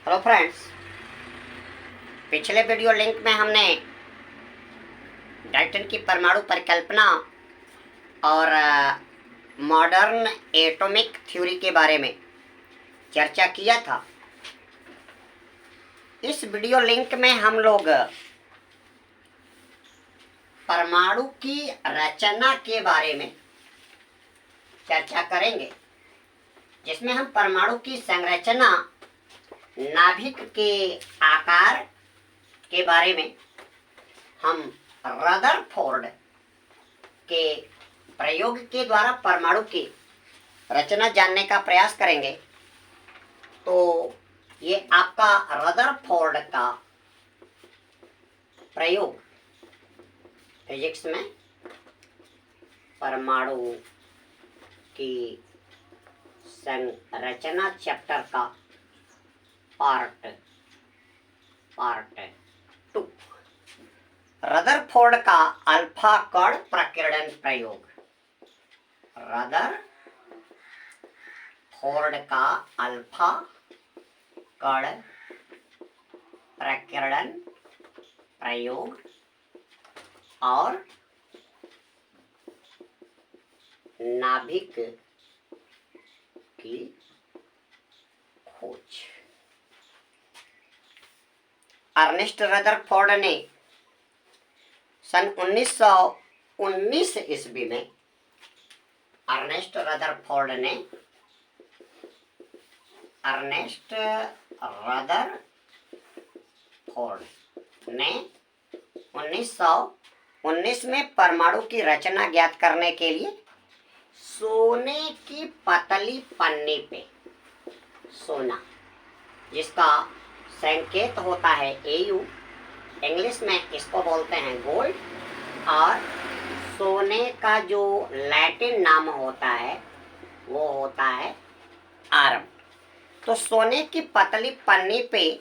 Hello friends, पिछले video link में हमने डाल्टन की परमाणु परिकल्पना और मॉडर्न एटॉमिक थ्योरी के बारे में चर्चा किया था। इस वीडियो लिंक में हम लोग परमाणु की रचना के बारे में चर्चा करेंगे, जिसमें हम परमाणु की संरचना, नाभिक के आकार के बारे में हम रदरफोर्ड के प्रयोग के द्वारा परमाणु की रचना जानने का प्रयास करेंगे। तो ये आपका रदरफोर्ड का प्रयोग फिजिक्स में परमाणु की संरचना चैप्टर का पार्ट 2, रदरफोर्ड का अल्फा कण प्रकीर्णन प्रयोग। रदरफोर्ड का अल्फा कण प्रकीर्णन प्रयोग और नाभिक की खोज। अर्नेस्ट रदरफोर्ड ने सन 1919 ईस्वी में अर्नेस्ट रदरफोर्ड ने 1919 में परमाणु की रचना ज्ञात करने के लिए सोने की पतली पन्नी पे, सोना जिसका संकेत होता है AU, इंग्लिश में इसको बोलते हैं गोल्ड, और सोने का जो लैटिन नाम होता है वो होता है आर्म। तो सोने की पतली पन्नी पे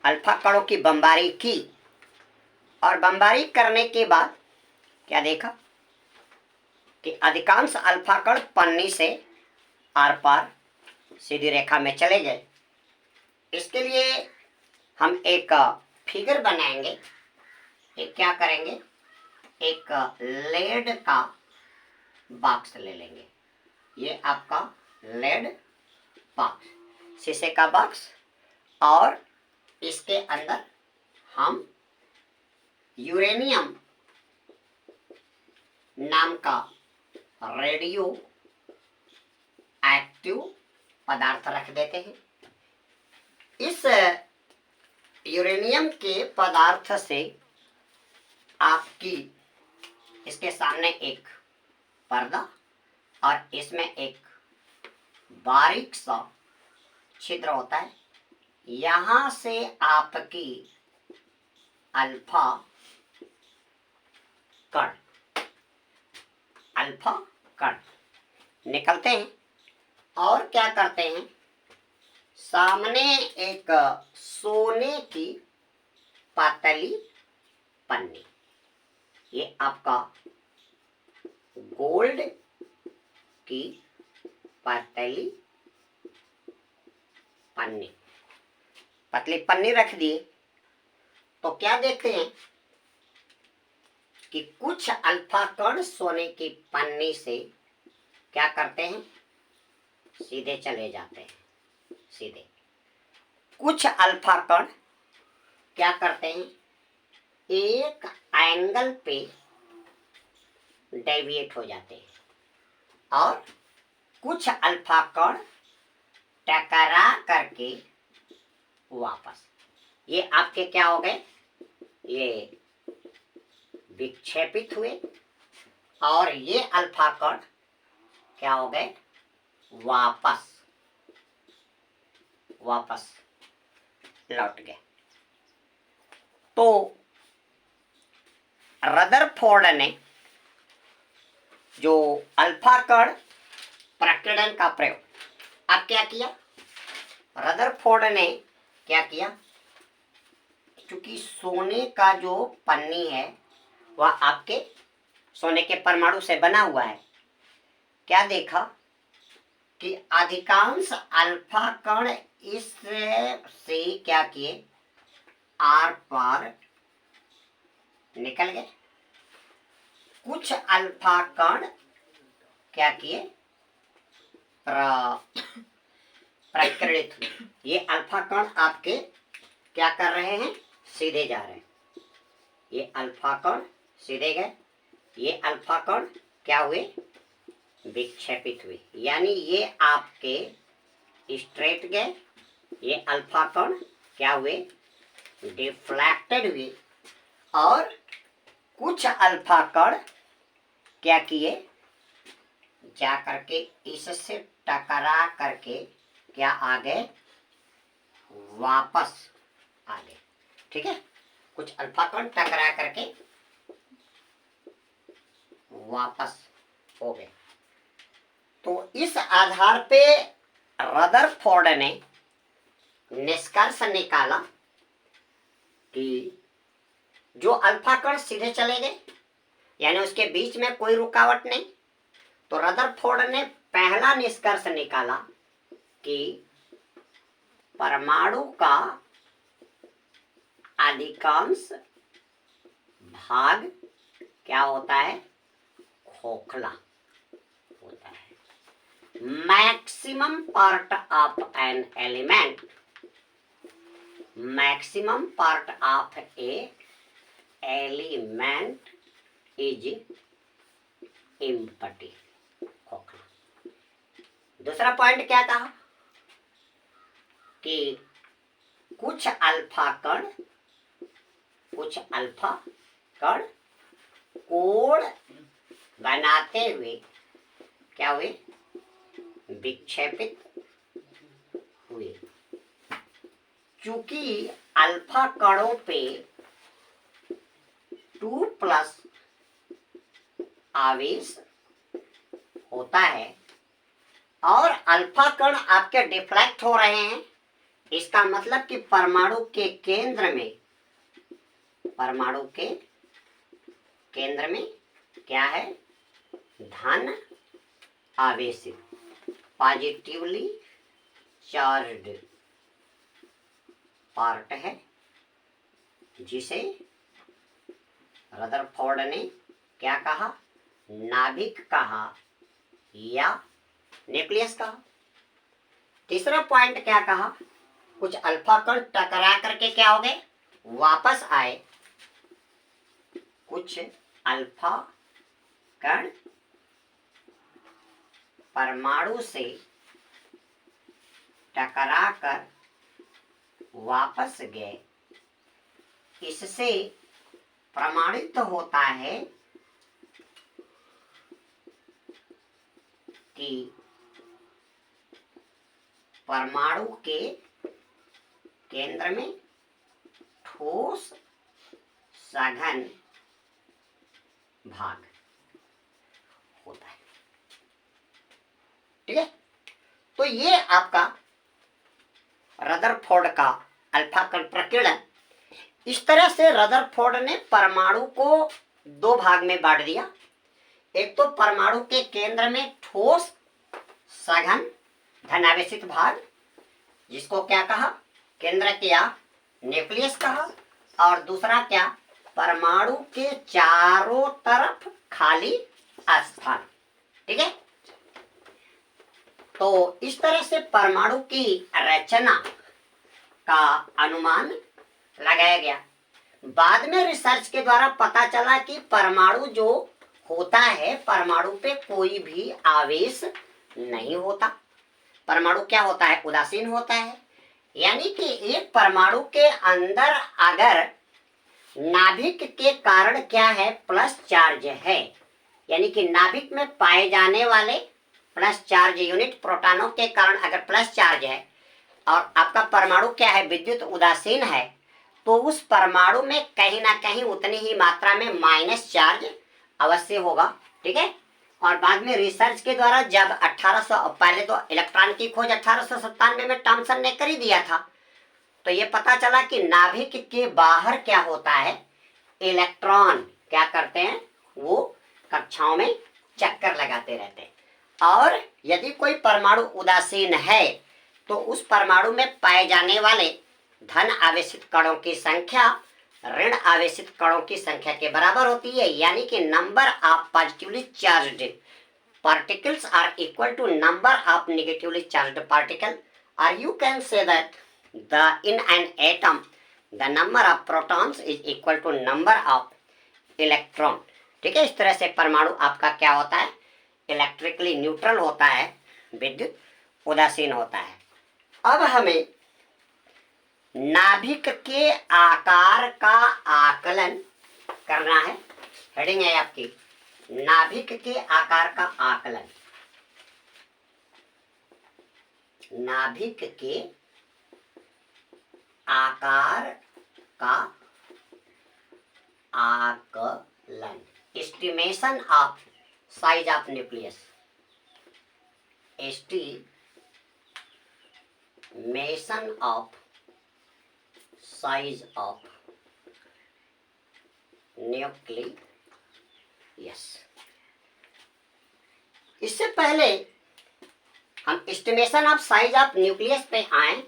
अल्फा कणों की बमबारी की और बमबारी करने के बाद क्या देखा कि अधिकांश अल्फा कण पन्नी से आर पार सीधी रेखा में चले गए। इसके लिए हम एक फिगर बनाएंगे। एक क्या करेंगे, एक लेड का बॉक्स ले लेंगे। ये आपका लेड बॉक्स, शीशे का बॉक्स, और इसके अंदर हम यूरेनियम नाम का रेडियो एक्टिव पदार्थ रख देते हैं। इस यूरेनियम के पदार्थ से आपकी इसके सामने एक पर्दा और इसमें एक बारीक सा छिद्र होता है। यहाँ से आपकी अल्फा कण निकलते हैं और क्या करते हैं, सामने एक सोने की पतली पन्नी, ये आपका गोल्ड की पतली पन्नी रख दिए। तो क्या देखते हैं कि कुछ अल्फा कण सोने की पन्नी से क्या करते हैं, सीधे चले जाते हैं। सीधे कुछ अल्फा कण क्या करते हैं, एक एंगल पे डेविएट हो जाते हैं और कुछ अल्फा कण टकरा करके वापस, ये आपके क्या हो गए, ये विक्षेपित हुए और ये अल्फा कण क्या हो गए, वापस लौट गए। तो रदरफोर्ड ने जो अल्फा कण प्रकीर्णन का प्रयोग, अब क्या किया, रदरफोर्ड ने क्या किया, क्योंकि सोने का जो पन्नी है वह आपके सोने के परमाणु से बना हुआ है, क्या देखा कि अधिकांश अल्फा कण इस से क्या किए, आर पार निकल गए। कुछ अल्फा कण क्या किए, प्रकीर्णित हुए। ये अल्फा कण आपके क्या कर रहे हैं, सीधे जा रहे हैं। ये अल्फा कण सीधे गए, ये अल्फा कण क्या हुए, विक्षेपित हुए। यानी ये आपके स्ट्रेट गए, ये अल्फा कण क्या हुए, डिफ्लेक्टेड हुए। और कुछ अल्फा कण क्या किए, जा करके इससे टकरा करके क्या आ गए, वापस आ गए। ठीक है, कुछ अल्फा कण टकरा करके वापस हो गए। तो इस आधार पे रदरफोर्ड ने निष्कर्ष निकाला कि जो अल्फा कण सीधे चले गए, यानी उसके बीच में कोई रुकावट नहीं, तो रदरफोर्ड ने पहला निष्कर्ष निकाला कि परमाणु का अधिकांश भाग क्या होता है, खोखला होता है। Maximum part of an element, maximum part of A element is empty, खोखला। दूसरा पॉइंट क्या कहा कि कुछ अल्फा कण कोण बनाते हुए क्या हुए, विक्षेपित हुए। चूंकि अल्फा कणों पे 2+ आवेश होता है और अल्फा कण आपके डिफ्लेक्ट हो रहे हैं, इसका मतलब कि परमाणु के केंद्र में क्या है, धन आवेशित, पॉजिटिवली चार्ज्ड पार्ट है, जिसे रदरफोर्ड ने क्या कहा, नाभिक कहा या न्यूक्लियस कहा। तीसरा पॉइंट क्या कहा, कुछ अल्फा कण टकरा करके क्या हो गए, वापस आए। कुछ अल्फा कण परमाणु से टकरा कर वापस गए। इससे प्रमाणित होता है कि परमाणु के केंद्र में ठोस सघन भाग होता है। ठीक है, तो ये आपका रदरफोर्ड का अल्फा कण प्रकीर्णन। इस तरह से रदरफोर्ड ने परमाणु को दो भाग में बांट दिया। एक तो परमाणु के केंद्र में ठोस सघन धनावेशित भाग, जिसको क्या कहा, केंद्र या न्यूक्लियस कहा, और दूसरा क्या, परमाणु के चारों तरफ खाली स्थान। ठीक है, तो इस तरह से परमाणु की रचना का अनुमान लगाया गया। बाद में रिसर्च के द्वारा पता चला कि परमाणु जो होता है, परमाणु पे कोई भी आवेश नहीं होता। परमाणु क्या होता है, उदासीन होता है। यानी कि एक परमाणु के अंदर अगर नाभिक के कारण क्या है, प्लस चार्ज है, यानी कि नाभिक में पाए जाने वाले प्लस चार्ज यूनिट प्रोटॉनों के कारण अगर प्लस चार्ज है और आपका परमाणु क्या है, विद्युत उदासीन है, तो उस परमाणु में कहीं ना कहीं उतनी ही मात्रा में माइनस चार्ज अवश्य होगा। ठीक है, और बाद में रिसर्च के द्वारा जब 1800, पहले तो इलेक्ट्रॉन की खोज 1897 में थॉमसन ने कर ही दिया था, तो ये पता चला कि नाभिक के बाहर क्या होता है, इलेक्ट्रॉन क्या करते हैं, वो कक्षाओं में चक्कर लगाते रहते हैं। और यदि कोई परमाणु उदासीन है तो उस परमाणु में पाए जाने वाले धन आवेशित कणों की संख्या ऋण आवेशित कणों की संख्या के बराबर होती है, यानी कि number of positively charged particles are equal to number of negatively charged particle, or you can say that the in an atom the number of protons is equal to number of electron। ठीक है, इस तरह से परमाणु आपका क्या होता है, इलेक्ट्रिकली न्यूट्रल होता है, विद्युत उदासीन होता है। अब हमें नाभिक के आकार का आकलन करना है। हेडिंग है आपकी नाभिक के आकार का आकलन। नाभिक के आकार का आकलन, estimation of size of nucleus, estimation of size of nucleus. इससे पहले हम estimation of size of nucleus पे आए,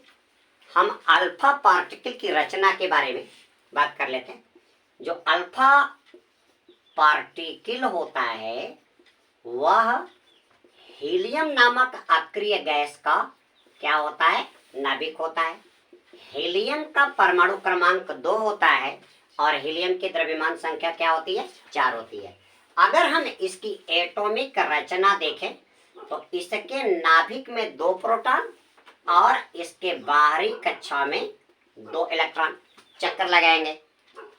हम अल्फा पार्टिकल की रचना के बारे में बात कर लेते हैं। जो अल्फा पार्टिकल होता है वह हीलियम नामक अक्रिय गैस का क्या होता है, नाभिक होता है। हीलियम का परमाणु क्रमांक 2 होता है और हीलियम की द्रव्यमान संख्या क्या होती है, 4 होती है। अगर हम इसकी एटॉमिक रचना देखें तो इसके नाभिक में 2 प्रोटॉन और इसके बाहरी कक्षा में 2 इलेक्ट्रॉन चक्कर लगाएंगे।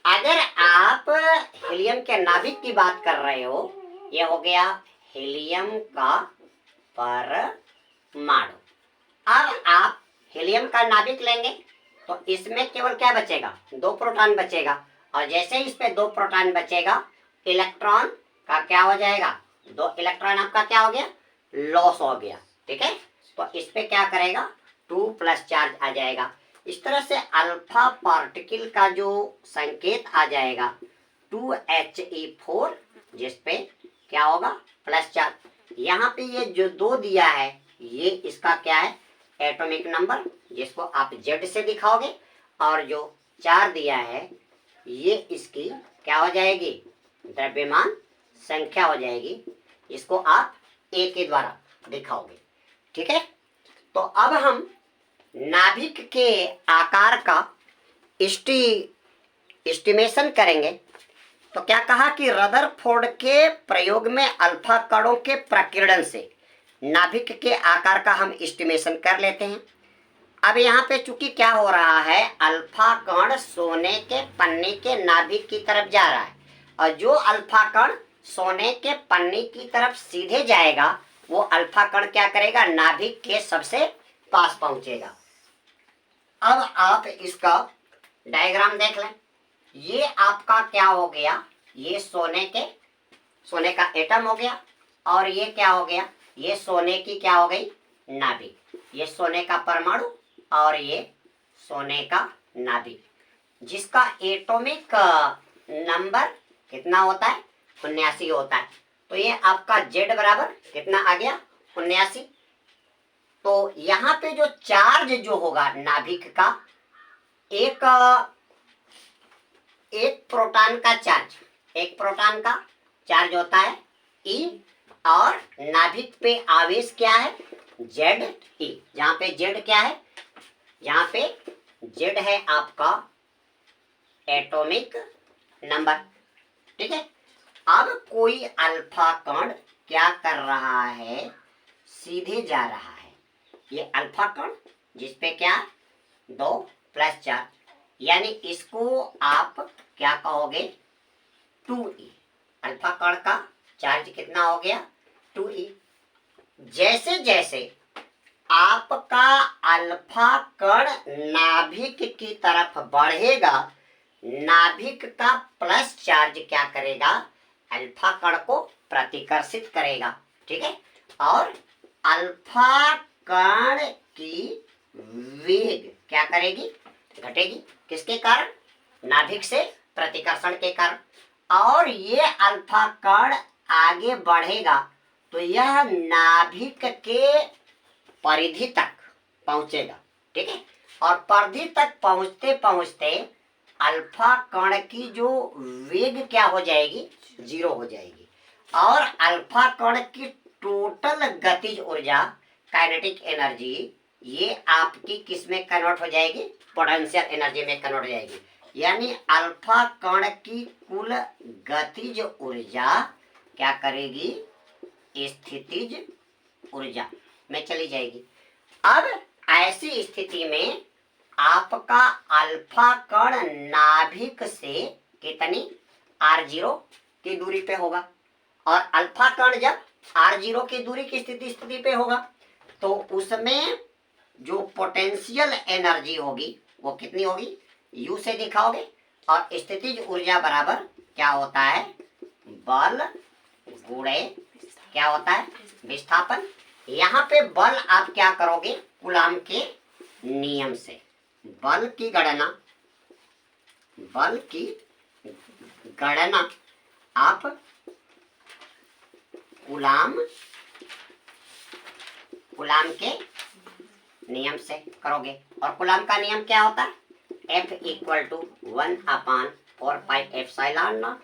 अगर आप हीलियम के नाभिक की बात कर रहे हो, ये हो गया हीलियम का परमाणु। अब आप हीलियम का नाभिक लेंगे तो इसमें केवल क्या बचेगा, 2 प्रोटॉन बचेगा, और जैसे इस पे 2 प्रोटॉन बचेगा, इलेक्ट्रॉन का क्या हो जाएगा, 2 इलेक्ट्रॉन आपका क्या हो गया, लॉस हो गया। ठीक है, तो इस पे क्या करेगा, 2+ चार्ज आ जाएगा। इस तरह से अल्फा पार्टिकल का जो संकेत आ जाएगा 2He4, जिस पे क्या होगा, प्लस चार्ज। यहाँ पे ये जो 2 दिया है ये इसका क्या है, एटॉमिक नंबर, जिसको आप Z से दिखाओगे, और जो 4 दिया है ये इसकी क्या हो जाएगी, द्रव्यमान संख्या हो जाएगी, इसको आप A के द्वारा दिखाओगे। ठीक है, तो अब हम नाभिक के आकार का एस्टिमेशन करेंगे। तो क्या कहा कि रदरफोर्ड के प्रयोग में अल्फा कणों के प्रकीर्णन से नाभिक के आकार का हम एस्टिमेशन कर लेते हैं। अब यहाँ पे चूंकि क्या हो रहा है, अल्फा कण सोने के पन्ने के नाभिक की तरफ जा रहा है, और जो अल्फा कण सोने के पन्ने की तरफ सीधे जाएगा वो अल्फा कण क्या करेगा, नाभिक के सबसे पास पहुंचेगा। अब आप इसका डायग्राम देख लें। ये आपका क्या हो गया, ये सोने का एटम हो गया, और ये क्या हो गया, ये सोने की क्या हो गई, नाभिक। ये सोने का परमाणु और ये सोने का नाभिक, जिसका एटॉमिक नंबर कितना होता है, 79 होता है। तो ये आपका Z बराबर कितना आ गया, 79। तो यहाँ पे जो चार्ज जो होगा नाभिक का, एक प्रोटॉन का चार्ज होता है E, और नाभिक पे आवेश क्या है, Ze। जहाँ पे Z क्या है, यहाँ पे Z है आपका एटॉमिक नंबर। ठीक है, अब कोई अल्फा कण क्या कर रहा है, सीधे जा रहा है। ये अल्फा कण जिसपे क्या, 2+ चार्ज, यानी इसको आप क्या कहोगे, 2E। अल्फा कण का चार्ज कितना हो गया, 2E। जैसे जैसे आपका अल्फा कण नाभिक की तरफ बढ़ेगा, नाभिक का प्लस चार्ज क्या करेगा, अल्फा कण को प्रतिकर्षित करेगा। ठीक है, और अल्फा कण की वेग क्या करेगी, घटेगी। किसके कारण, नाभिक से प्रतिकर्षण के कारण। और ये अल्फा कण आगे बढ़ेगा तो यह नाभिक के परिधि तक पहुंचेगा, ठीक है। और परिधि तक पहुंचते पहुंचते अल्फा कण की जो वेग क्या हो जाएगी, 0 हो जाएगी। और अल्फा कण की टोटल गतिज ऊर्जा, काइनेटिक एनर्जी, ये आपकी किस में कन्वर्ट हो जाएगी, पोटेंशियल एनर्जी में कन्वर्ट हो जाएगी। यानी अल्फा कण की कुल गतिज ऊर्जा क्या करेगी, स्थितिज ऊर्जा में चली जाएगी। अब ऐसी स्थिति में आपका अल्फा कण नाभिक से कितनी, r0 की दूरी पे होगा। और अल्फा कण जब r0 की दूरी की स्थिति पे होगा तो उसमें जो पोटेंशियल एनर्जी होगी वो कितनी होगी, U से दिखाओगे। और स्थितिज ऊर्जा बराबर क्या होता है, बल गुणे क्या होता है, विस्थापन। यहाँ पे बल आप क्या करोगे, कूलाम के नियम से बल की गणना आप कूलाम के नियम से करोगे। और कूलाम का नियम क्या होता है, F = 1/4πε0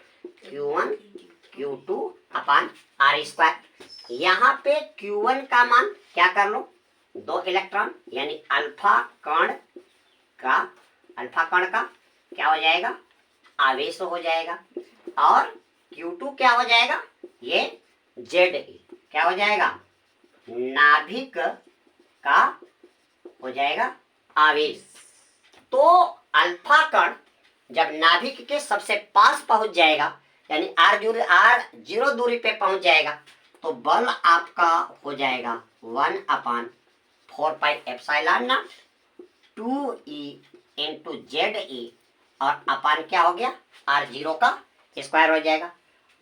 Q1 Q2/r²। यहाँ पे Q1 का मान क्या कर लो, 2 इलेक्ट्रॉन, यानी अल्फा कण का क्या हो जाएगा, आवेश हो जाएगा। और Q2 क्या हो जाएगा, ये Ze क्या हो जाएगा, नाभिक का हो जाएगा आवेश। तो अल्फा कण जब नाभिक के सबसे पास पहुंच जाएगा, यानी r0 दूरी पे पहुंच जाएगा, तो बल आपका हो जाएगा 1/4πε0 2E × Ze। और अपान क्या हो गया, r0 का स्क्वायर हो जाएगा।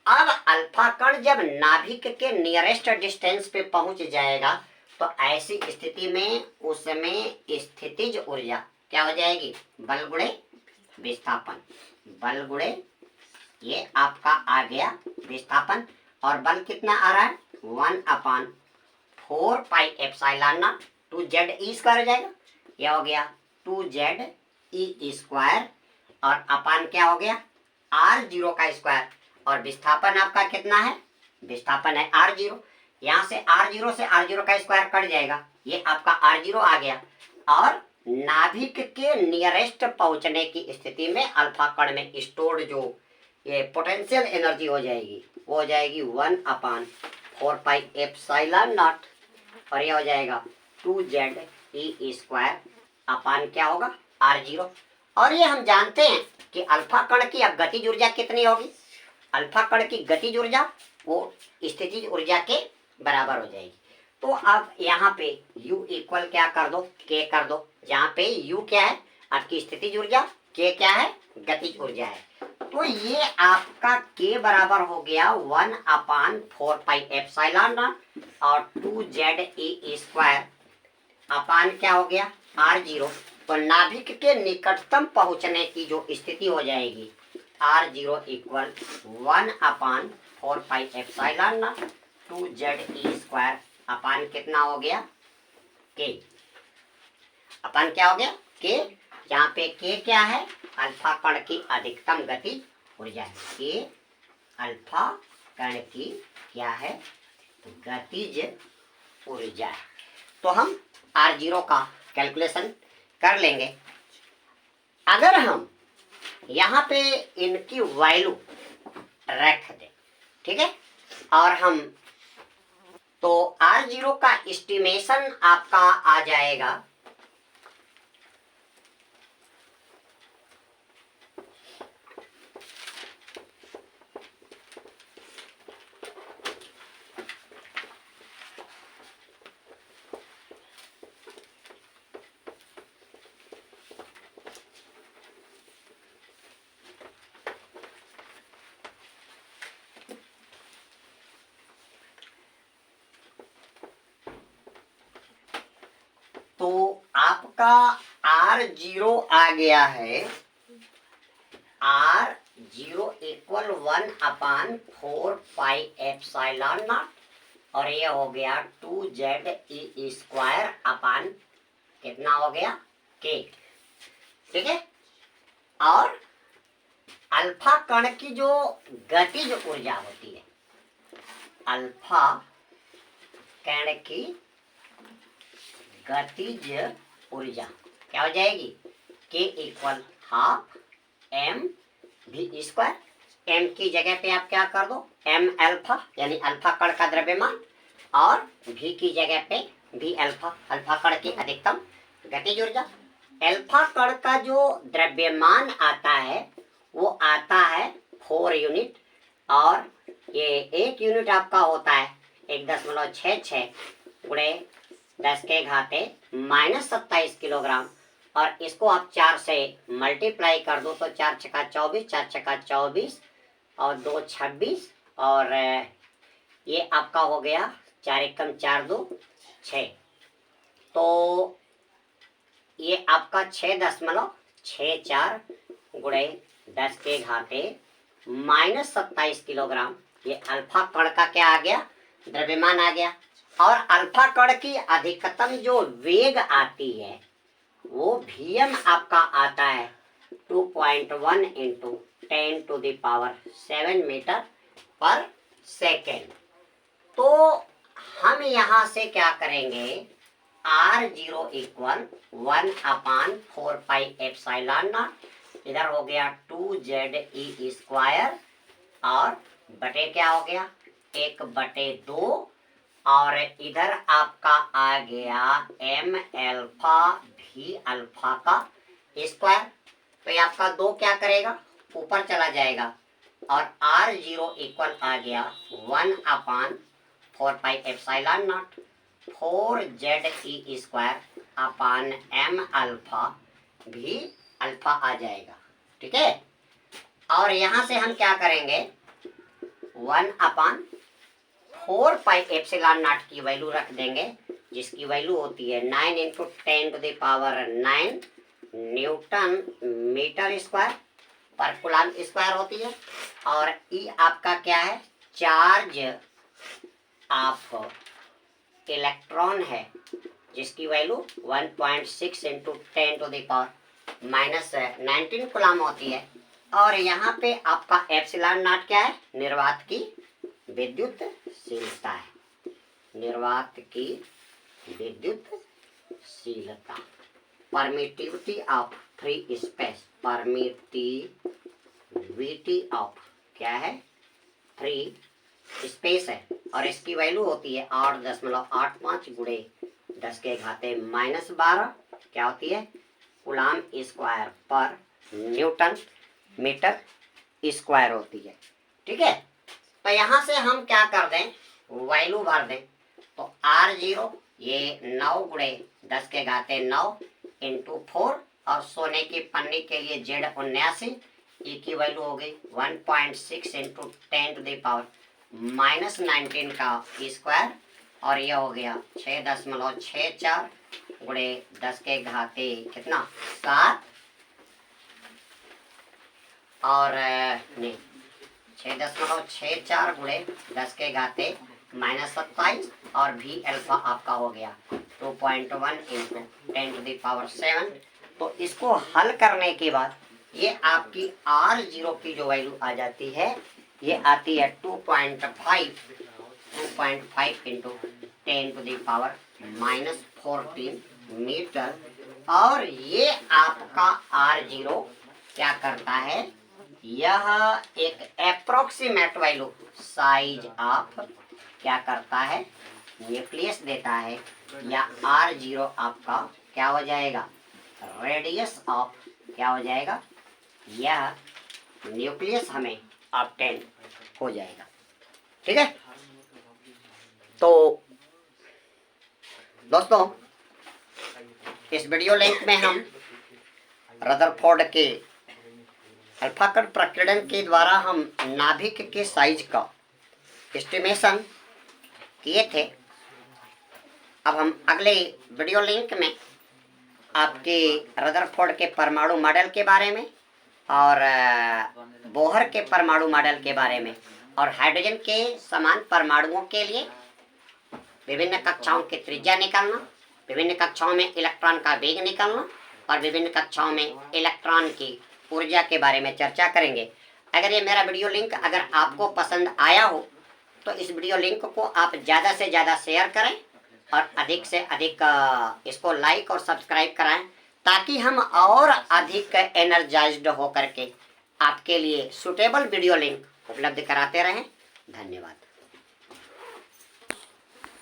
अब अल्फा कण जब नाभिक के नियरेस्ट डिस्टेंस पे पहुंच जाएगा तो ऐसी स्थिति में उसमें स्थितिज ऊर्जा क्या हो जाएगी, बल गुणे विस्थापन। बल गुणे ये आपका आ गया विस्थापन। और बल कितना आ रहा है, 1/4πε0 2Ze² हो जाएगा। यह हो गया 2Ze²। और अपान क्या हो गया, r0 का स्क्वायर। और विस्थापन आपका कितना है, विस्थापन है r0। यहाँ से r0 का स्क्वायर कट जाएगा, ये आपका r0 आ गया। और नाभिक के नियरेस्ट पहुंचने की स्थिति में अल्फा कण में स्टोर्ड जो ये पोटेंशियल एनर्जी हो जाएगी वो हो जाएगी 1/4πε0। और ये हो जाएगा 2Ze² अपान क्या होगा, r0। और ये हम जानते हैं कि अल्फा कण की अब गतिज ऊर्जा कितनी होगी, अल्फा कण की गतिज ऊर्जा वो स्थितिज ऊर्जा के बराबर हो जाएगी। तो अब यहाँ पे U = क्या कर दो, K कर दो। जहाँ पे U क्या है, आपकी स्थितिज ऊर्जा, K क्या है, गतिज ऊर्जा है। तो ये आपका K बराबर हो गया 1/4πε0 और 2Ze² अपान क्या हो गया, r0। तो नाभिक के निकटतम पहुंचने की जो स्थिति हो जाएगी, r0 = 1/4πε0 2Ze² अपान कितना हो गया, K। अपान क्या हो गया, K। यहाँ पे K क्या है, अल्फा कण की अधिकतम गति ऊर्जा है। K अल्फा कण की क्या है, गतिज ऊर्जा है। तो हम r0 का कैलकुलेशन कर लेंगे। अगर हम यहाँ पे इनकी वैल्यू रख दें, ठीक है, और हम तो r0 का एस्टिमेशन आपका आ जाएगा तो आपका r0 आ गया है, r0 = 1/4πε0 और ये हो गया 2ZE² अपान कितना हो गया K। ठीक है। और अल्फा कण की जो गतिज ऊर्जा होती है, अल्फा कण की गतिज ऊर्जा क्या हो जाएगी, K = ½ mv²। m की जगह पे आप क्या कर दो m अल्फा, यानी अल्फा कण का द्रव्यमान, और v की जगह पे v अल्फा, अल्फा कण की अधिकतम गतिज ऊर्जा। अल्फा कण का जो द्रव्यमान आता है वो आता है 4 यूनिट, और ये 1 यूनिट आपका होता है 1.66 गुणे 10⁻⁻27 किलोग्राम। और इसको आप 4 से मल्टीप्लाई कर दो तो 4 छक्का 24, 4 छक्का 24 और 2 26, और ये आपका हो गया 4 एकम 4 2 6। तो ये आपका 6.64 गुणे 10⁻⁻27 किलोग्राम ये अल्फा कण का क्या आ गया, द्रव्यमान आ गया। और अल्फा कण की अधिकतम जो वेग आती है वो Vm आपका आता है 2.1 × 10⁻⁷ मीटर पर सेकेंड। तो हम यहाँ से क्या करेंगे, R0 = 1/4πε0, इधर हो गया 2ZE² और बटे क्या हो गया 1/2, और इधर आपका आ गया m अल्फा v अल्फा का स्क्वायर। तो ये आपका 2 क्या करेगा, ऊपर चला जाएगा, और R0 = आ गया 1/4πε0 4ZE² अपान m अल्फा v अल्फा आ जाएगा। ठीक है। और यहाँ से हम क्या करेंगे, 1/4πε0 की वैल्यू रख देंगे, जिसकी वैल्यू होती है 9 × 10⁹ न्यूटन मीटर स्क्वायर पर कूलम स्क्वायर होती है। और ई आपका क्या है, चार्ज ऑफ इलेक्ट्रॉन है, जिसकी वैल्यू 1.6 × 10⁻⁻19 कूलम होती है। और यहाँ पे आपका ε0 क्या है, निर्वात की विद्युतशीलता है, निर्वात की विद्युतशीलता, permittivity of free space, permittivity of क्या है, फ्री स्पेस है। और इसकी वैल्यू होती है 8.85 गुणे 10⁻⁻12 क्या होती है, कूलम स्क्वायर पर न्यूटन मीटर स्क्वायर होती है। ठीक है। तो यहाँ से हम क्या कर दें, वैल्यू भर दें। तो R0 ये 9 गुणे 10⁻9 × 4, और सोने की पन्नी के लिए Z79, ई की वैल्यू हो गई 1.6 × 10⁻⁻19 का स्क्वायर, और यह हो गया 6.64 गुणे 10⁻7 और नहीं 6.64 गुणे 10⁻⁻27, और भी अल्फा आपका हो गया 2.1 × 10⁻7। तो इसको हल करने के बाद ये आपकी R0 की जो वैल्यू आ जाती है, ये आती है 2.5 × 10⁻14 मीटर। और ये आपका R0 क्या करता है, यह एक अप्रोक्सीमेट वैल्यू साइज ऑफ क्या करता है, न्यूक्लियस देता है, या R0 आपका क्या हो जाएगा, रेडियस ऑफ क्या हो जाएगा, यह न्यूक्लियस हमें ऑब्टेन हो जाएगा। ठीक है। तो दोस्तों इस वीडियो लिंक में हम रदरफोर्ड के अल्फा कण प्रकीर्णन के द्वारा हम नाभिक के साइज का एस्टिमेशन किए थे। अब हम अगले वीडियो लिंक में आपके रदरफोर्ड के परमाणु मॉडल के बारे में, और बोहर के परमाणु मॉडल के बारे में, और हाइड्रोजन के समान परमाणुओं के लिए विभिन्न कक्षाओं की त्रिज्या निकालना, विभिन्न कक्षाओं में इलेक्ट्रॉन का वेग निकालना और विभिन्न कक्षाओं में इलेक्ट्रॉन की ऊर्जा के बारे में चर्चा करेंगे। अगर ये मेरा वीडियो लिंक अगर आपको पसंद आया हो तो इस वीडियो लिंक को आप ज़्यादा से ज़्यादा शेयर करें और अधिक से अधिक इसको लाइक और सब्सक्राइब कराएं, ताकि हम और अधिक एनर्जाइज्ड होकर के आपके लिए सूटेबल वीडियो लिंक उपलब्ध कराते रहें। धन्यवाद।